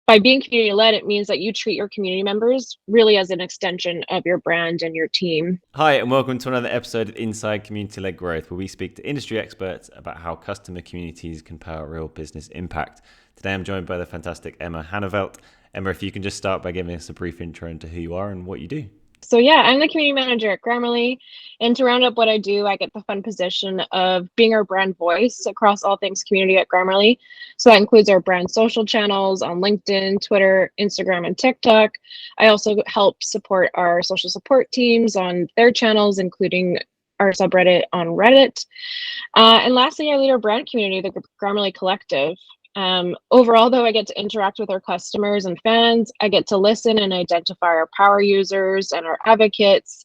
By being community led, it means that you treat your community members really as an extension of your brand and your team. Hi, and welcome to another episode of Inside Community-Led Growth, where we speak to industry experts about how customer communities can power real business impact. Today, I'm joined by the fantastic Emma Hanevelt. Emma, if you can just start by giving us a brief intro into who you are and what you do. So yeah, I'm the community manager at Grammarly, and to round up what I do, I get the fun position of being our brand voice across all things community at Grammarly. So that includes our brand social channels on LinkedIn, Twitter, Instagram, and TikTok. I also help support our social support teams on their channels, including our subreddit on Reddit. And lastly, I lead our brand community, the Grammarly Collective. Overall, though, I get to interact with our customers and fans. I get to listen and identify our power users and our advocates.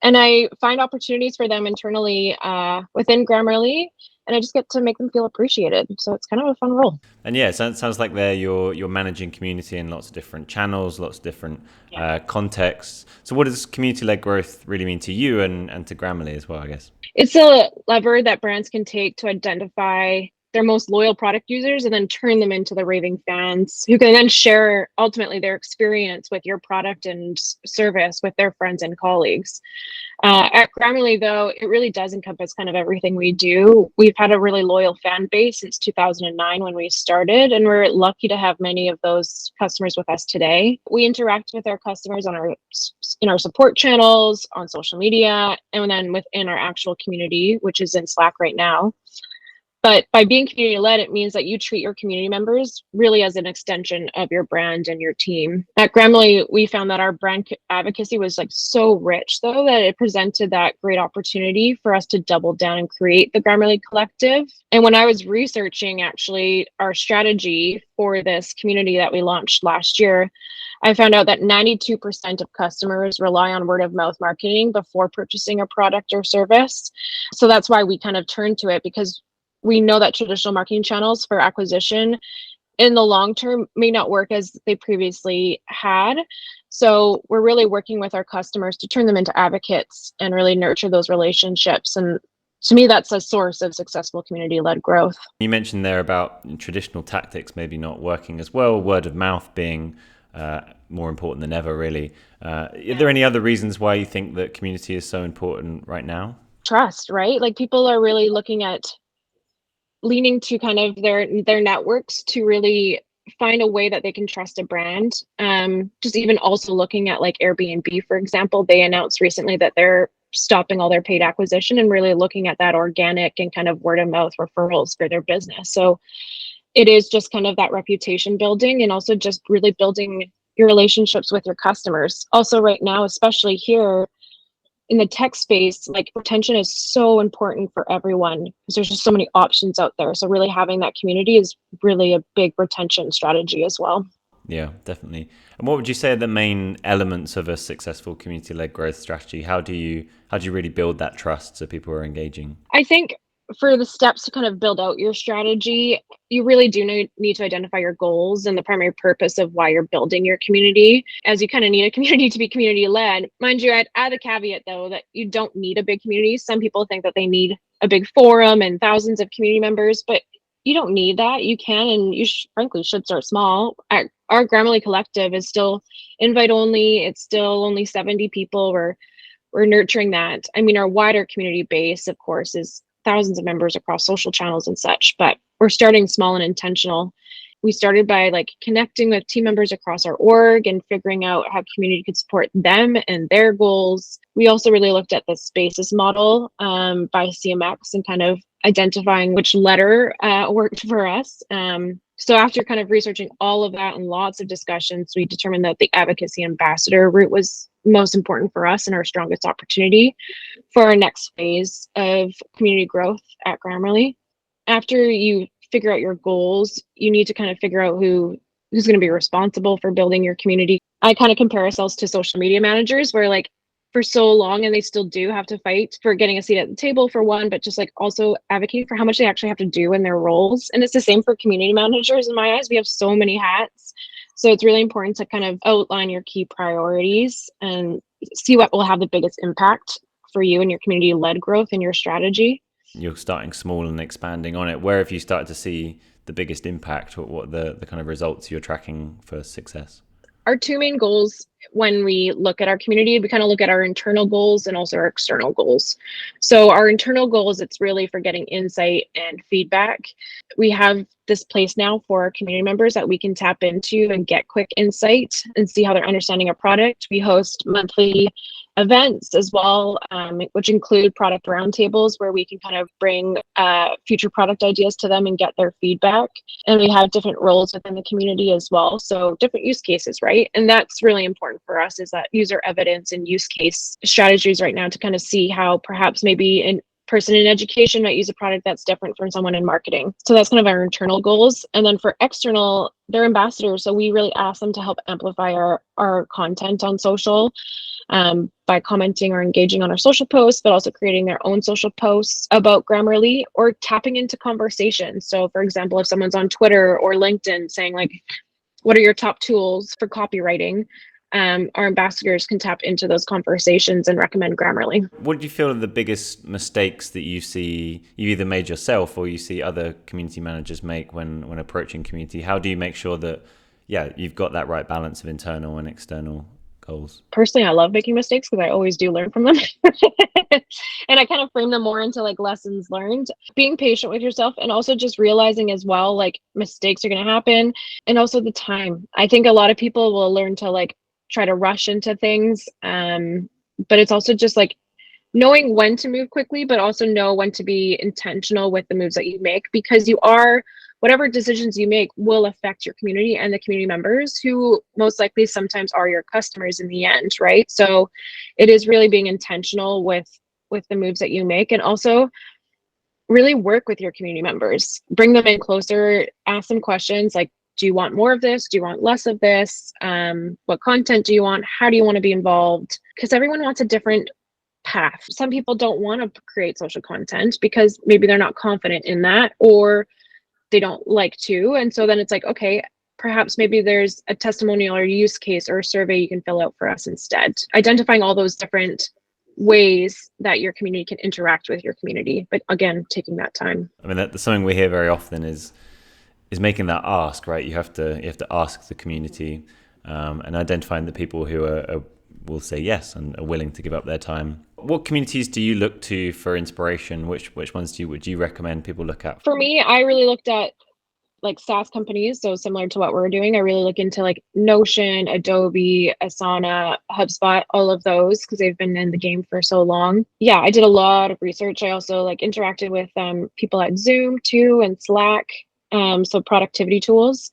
And I find opportunities for them internally within Grammarly. And I just get to make them feel appreciated. So it's kind of a fun role. And yeah, it sounds like there you're managing community in lots of different channels, lots of different contexts. So what does community-led growth really mean to you and to Grammarly as well, I guess? It's a lever that brands can take to identify their most loyal product users and then turn them into the raving fans who can then share ultimately their experience with your product and service with their friends and colleagues. At Grammarly, though, it really does encompass kind of everything we do. We've had a really loyal fan base since 2009 when we started, and we're lucky to have many of those customers with us today. We interact with our customers in our support channels, on social media, and then within our actual community, which is in Slack right now. But by being community led, it means that you treat your community members really as an extension of your brand and your team. At Grammarly, we found that our brand advocacy was like so rich, though, that it presented that great opportunity for us to double down and create the Grammarly Collective. And when I was researching actually our strategy for this community that we launched last year, I found out that 92% of customers rely on word of mouth marketing before purchasing a product or service. So that's why we kind of turned to it, because we know that traditional marketing channels for acquisition in the long term may not work as they previously had. So we're really working with our customers to turn them into advocates and really nurture those relationships. And to me, that's a source of successful community-led growth. You mentioned there about traditional tactics maybe not working as well, word of mouth being more important than ever, really. Are there any other reasons why you think that community is so important right now? Trust, right? Like people are really looking at leaning to kind of their networks to really find a way that they can trust a brand. Just even also looking at like Airbnb, for example, they announced recently that they're stopping all their paid acquisition and really looking at that organic and kind of word of mouth referrals for their business. So it is just kind of that reputation building and also just really building your relationships with your customers. Also right now, especially here, in the tech space, like retention is so important for everyone because there's just so many options out there. So really having that community is really a big retention strategy as well. Yeah, definitely. And what would you say are the main elements of a successful community-led growth strategy? How do you really build that trust so people are engaging? I think for the steps to kind of build out your strategy, you really do need to identify your goals and the primary purpose of why you're building your community, as you kind of need a community to be community led. Mind you, I'd add the caveat though that you don't need a big community. Some people think that they need a big forum and thousands of community members, but you don't need that. You can and you frankly should start small. Our Grammarly Collective is still invite only. It's still only 70 people. We're nurturing that. I mean, our wider community base, of course, is thousands of members across social channels and such, but we're starting small and intentional. We started by like connecting with team members across our org and figuring out how community could support them and their goals. We also really looked at the spaces model by CMX and kind of identifying which letter worked for us. So after kind of researching all of that and lots of discussions, we determined that the advocacy ambassador route was most important for us and our strongest opportunity for our next phase of community growth at Grammarly. After you figure out your goals, you need to kind of figure out who's going to be responsible for building your community. I kind of compare ourselves to social media managers where like for so long, and they still do have to fight for getting a seat at the table for one, but just like also advocate for how much they actually have to do in their roles. And it's the same for community managers in my eyes. We have so many hats. So it's really important to kind of outline your key priorities and see what will have the biggest impact for you and your community-led growth and your strategy. You're starting small and expanding on it. Where have you started to see the biggest impact, or what the kind of results you're tracking for success? Our two main goals when we look at our community, we kind of look at our internal goals and also our external goals. So our internal goals, it's really for getting insight and feedback. We have this place now for our community members that we can tap into and get quick insight and see how they're understanding a product. We host monthly events as well, which include product roundtables where we can kind of bring future product ideas to them and get their feedback. And we have different roles within the community as well. So different use cases, right? And that's really important for us, is that user evidence and use case strategies right now to kind of see how perhaps maybe a person in education might use a product that's different from someone in marketing. So that's kind of our internal goals. And then for external, they're ambassadors. So we really ask them to help amplify our content on social, by commenting or engaging on our social posts, but also creating their own social posts about Grammarly or tapping into conversations. So for example, if someone's on Twitter or LinkedIn saying like, what are your top tools for copywriting? Our ambassadors can tap into those conversations and recommend Grammarly. What do you feel are the biggest mistakes that you see you either made yourself or you see other community managers make when approaching community? How do you make sure that, you've got that right balance of internal and external goals? Personally, I love making mistakes because I always do learn from them. And I kind of frame them more into like lessons learned. Being patient with yourself and also just realizing as well, like mistakes are going to happen, and also the time. I think a lot of people will learn to like try to rush into things. But it's also just like knowing when to move quickly, but also know when to be intentional with the moves that you make, because whatever decisions you make will affect your community and the community members who most likely sometimes are your customers in the end, right? So it is really being intentional with the moves that you make, and also really work with your community members, bring them in closer, ask them questions like, do you want more of this? Do you want less of this? What content do you want? How do you want to be involved? Because everyone wants a different path. Some people don't want to create social content because maybe they're not confident in that, or they don't like to. And so then it's like, okay, perhaps maybe there's a testimonial or use case or a survey you can fill out for us instead. Identifying all those different ways that your community can interact with your community, but again, taking that time. I mean, that's something we hear very often is making that ask, right? You have to ask the community, and identifying the people who will say yes and are willing to give up their time. What communities do you look to for inspiration? Which ones would you recommend people look at? For me, I really looked at like SaaS companies, so similar to what we're doing. I really look into like Notion, Adobe, Asana, HubSpot, all of those, because they've been in the game for so long. Yeah, I did a lot of research. I also like interacted with people at Zoom too and Slack, so productivity tools.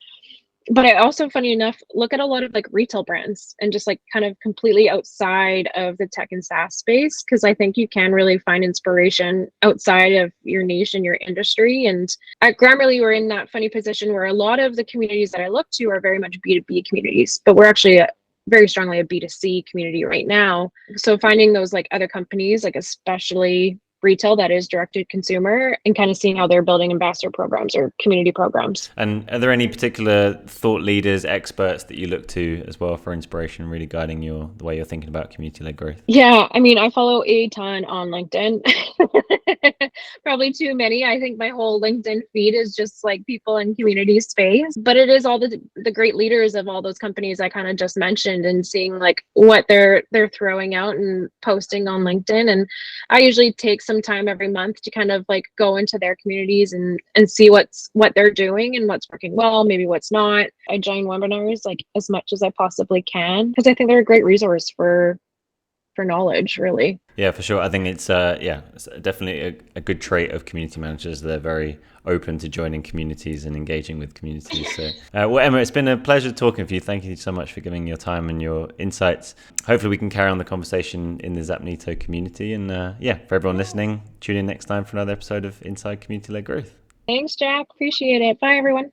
But I also, funny enough, look at a lot of like retail brands and just like kind of completely outside of the tech and SaaS space, because I think you can really find inspiration outside of your niche and your industry. And at Grammarly, we're in that funny position where a lot of the communities that I look to are very much B2B communities, but we're actually very strongly a B2C community right now. So finding those like other companies, like especially retail that is directed consumer, and kind of seeing how they're building ambassador programs or community programs. And are there any particular thought leaders, experts that you look to as well for inspiration, really guiding the way you're thinking about community-led growth? Yeah, I mean, I follow a ton on LinkedIn. Probably too many. I think my whole LinkedIn feed is just like people in community space, but it is all the great leaders of all those companies I kind of just mentioned, and seeing like what they're throwing out and posting on LinkedIn. And I usually take some time every month to kind of like go into their communities and see what they're doing and what's working well, maybe what's not. I join webinars like as much as I possibly can, because I think they're a great resource for knowledge, really. Yeah, for sure. I think it's it's definitely a good trait of community managers. They're very open to joining communities and engaging with communities. So, well, Emma, it's been a pleasure talking with you. Thank you so much for giving your time and your insights. Hopefully we can carry on the conversation in the Zapnito community. And for everyone listening, tune in next time for another episode of Inside Community-Led Growth. Thanks, Jack. Appreciate it. Bye, everyone.